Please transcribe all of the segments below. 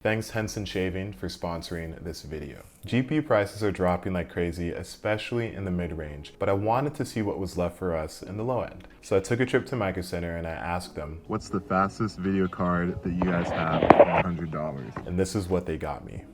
Thanks Henson Shaving for sponsoring this video. GPU prices are dropping like crazy, especially in the mid-range, but I wanted to see what was left for us in the low end. So I took a trip to Micro Center and I asked them, what's the fastest video card that you guys have for $100? And this is what they got me.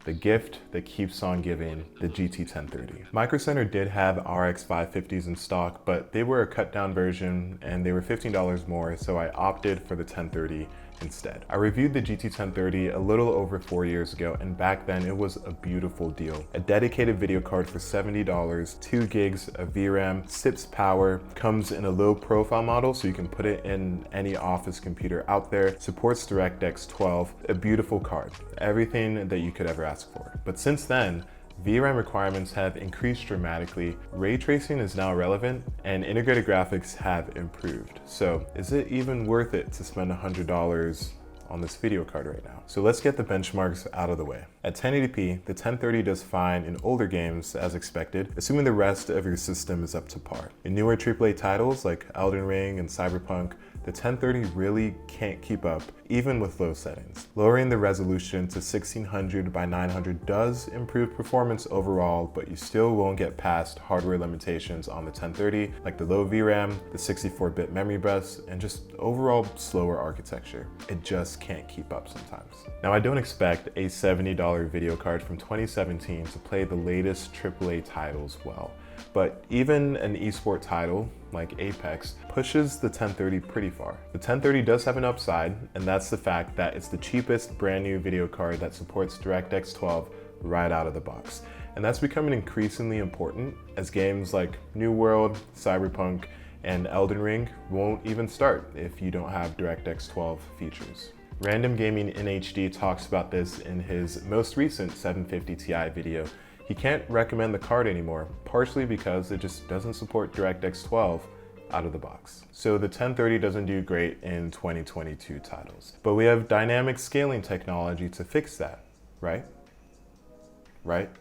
The gift that keeps on giving, the GT 1030. Micro Center did have RX 550s in stock, but they were a cut down version and they were $15 more, so I opted for the 1030 instead. I reviewed the GT 1030 a little over 4 years ago, and back then it was a beautiful deal. A dedicated video card for $70, 2 gigs of VRAM, SIPs power, comes in a low profile model so you can put it in any office computer out there, supports DirectX 12, a beautiful card, everything that you could ever ask for. But since then, VRAM requirements have increased dramatically, ray tracing is now relevant, and integrated graphics have improved. So is it even worth it to spend $100 on this video card right now? So let's get the benchmarks out of the way. At 1080p, the 1030 does fine in older games as expected, assuming the rest of your system is up to par. In newer AAA titles like Elden Ring and Cyberpunk, the 1030 really can't keep up, even with low settings. Lowering the resolution to 1600 by 900 does improve performance overall, but you still won't get past hardware limitations on the 1030, like the low VRAM, the 64-bit memory bus, and just overall slower architecture. It just can't keep up sometimes. Now, I don't expect a $70 video card from 2017 to play the latest AAA titles well, but even an esport title like Apex pushes the 1030 pretty far. The 1030 does have an upside, and that's the fact that it's the cheapest brand new video card that supports DirectX 12 right out of the box. And that's becoming increasingly important as games like New World, Cyberpunk, and Elden Ring won't even start if you don't have DirectX 12 features. Random Gaming in HD talks about this in his most recent 750 Ti video. He can't recommend the card anymore, partially because it just doesn't support DirectX 12 out of the box. So the 1030 doesn't do great in 2022 titles. But we have dynamic scaling technology to fix that, right?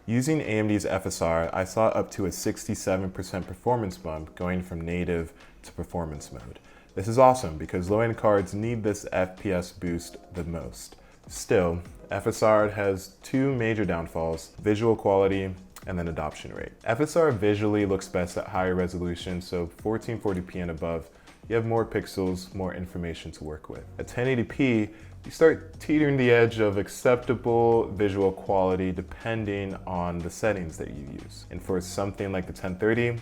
Using AMD's FSR, I saw up to a 67% performance bump going from native to performance mode. This is awesome because low-end cards need this FPS boost the most. Still, FSR has two major downfalls: visual quality and then adoption rate. FSR visually looks best at higher resolution, so 1440p and above, you have more pixels, more information to work with. At 1080p, you start teetering the edge of acceptable visual quality depending on the settings that you use. And for something like the 1030,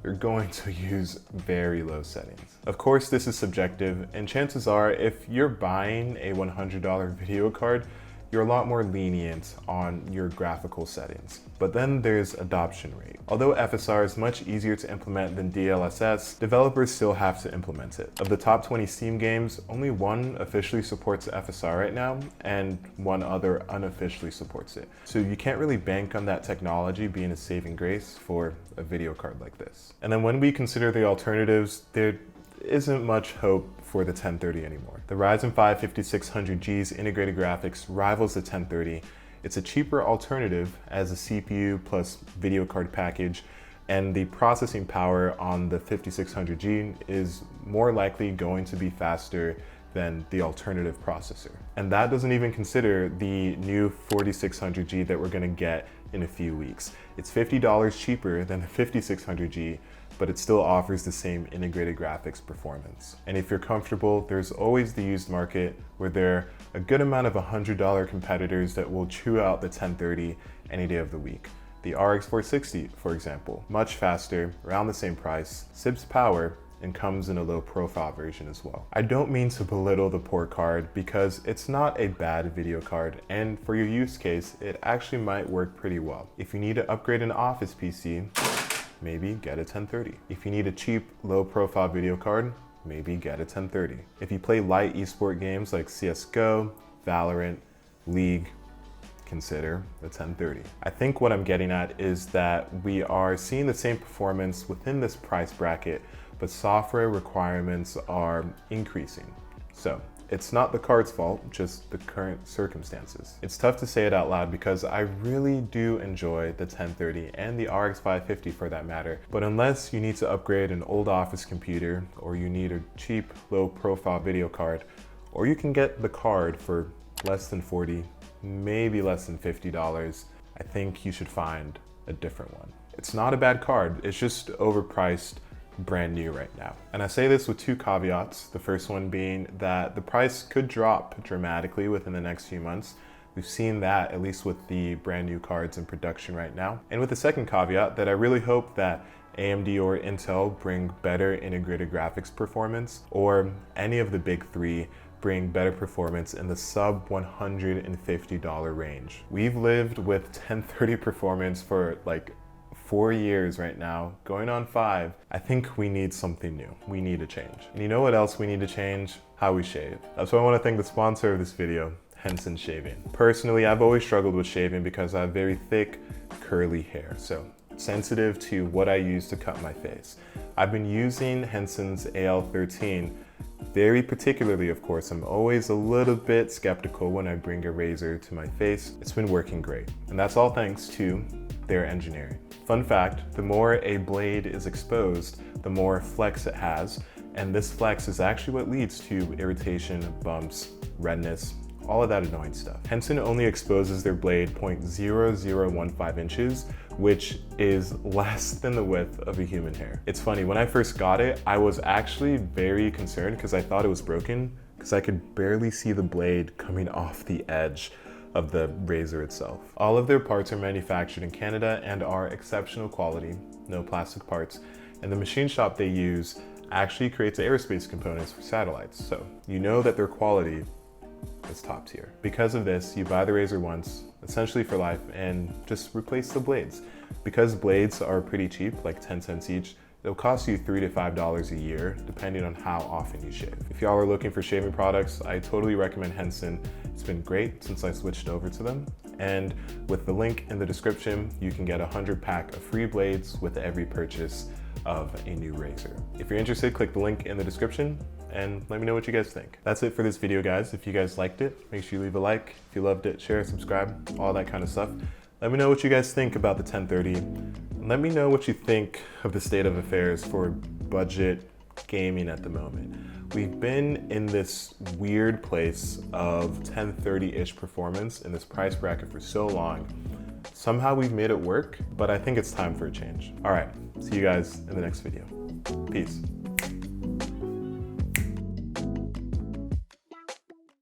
you're going to use very low settings. Of course, this is subjective, and chances are if you're buying a $100 video card, you're a lot more lenient on your graphical settings. But then there's adoption rate. Although FSR is much easier to implement than DLSS, developers still have to implement it. Of the top 20 Steam games, only one officially supports FSR right now, and one other unofficially supports it. So you can't really bank on that technology being a saving grace for a video card like this. And then when we consider the alternatives, there isn't much hope for the 1030 anymore. The Ryzen 5 5600G's integrated graphics rivals the 1030. It's a cheaper alternative as a CPU plus video card package, and the processing power on the 5600G is more likely going to be faster than the alternative processor. And that doesn't even consider the new 4600G that we're gonna get in a few weeks. It's $50 cheaper than the 5600G, but it still offers the same integrated graphics performance. And if you're comfortable, there's always the used market where there are a good amount of $100 competitors that will chew out the 1030 any day of the week. The RX 460, for example, much faster, around the same price, SIPs power, and comes in a low profile version as well. I don't mean to belittle the poor card because it's not a bad video card, and for your use case, it actually might work pretty well. If you need to upgrade an office PC, maybe get a 1030. If you need a cheap, low profile video card, maybe get a 1030. If you play light esport games like CSGO, Valorant, League, consider the 1030. I think what I'm getting at is that we are seeing the same performance within this price bracket, but software requirements are increasing. So it's not the card's fault, just the current circumstances. It's tough to say it out loud because I really do enjoy the 1030 and the RX 550 for that matter, but unless you need to upgrade an old office computer or you need a cheap, low profile video card, or you can get the card for less than $40, maybe less than $50, I think you should find a different one. It's not a bad card, it's just overpriced brand new right now. And I say this with two caveats. The first one being that the price could drop dramatically within the next few months. We've seen that at least with the brand new cards in production right now. And with the second caveat that I really hope that AMD or Intel bring better integrated graphics performance, or any of the big three bring better performance in the sub $150 range. We've lived with 1030 performance for like 4 years right now, going on 5. I think we need something new. We need a change. And you know what else we need to change? How we shave. That's why I want to thank the sponsor of this video, Henson Shaving. Personally, I've always struggled with shaving because I have very thick, curly hair, so sensitive to what I use to cut my face. I've been using Henson's AL13 very particularly, of course. I'm always a little bit skeptical when I bring a razor to my face. It's been working great, and that's all thanks to their engineering. Fun fact, the more a blade is exposed, the more flex it has, and this flex is actually what leads to irritation, bumps, redness, all of that annoying stuff. Henson only exposes their blade 0.0015 inches, which is less than the width of a human hair. It's funny, when I first got it, I was actually very concerned because I thought it was broken because I could barely see the blade coming off the edge of the razor itself. All of their parts are manufactured in Canada and are exceptional quality, no plastic parts, and the machine shop they use actually creates aerospace components for satellites, so you know that their quality is top tier. Because of this, you buy the razor once, essentially for life, and just replace the blades. Because blades are pretty cheap, like 10 cents each, it'll cost you $3 to $5 a year, depending on how often you shave. If y'all are looking for shaving products, I totally recommend Henson. It's been great since I switched over to them. And with the link in the description, you can get a 100-pack of free blades with every purchase of a new razor. If you're interested, click the link in the description and let me know what you guys think. That's it for this video, guys. If you guys liked it, make sure you leave a like. If you loved it, share, subscribe, all that kind of stuff. Let me know what you guys think about the 1030. And let me know what you think of the state of affairs for budget gaming at the moment. We've been in this weird place of 1030-ish performance in this price bracket for so long. Somehow we've made it work, but I think it's time for a change. All right, see you guys in the next video. Peace.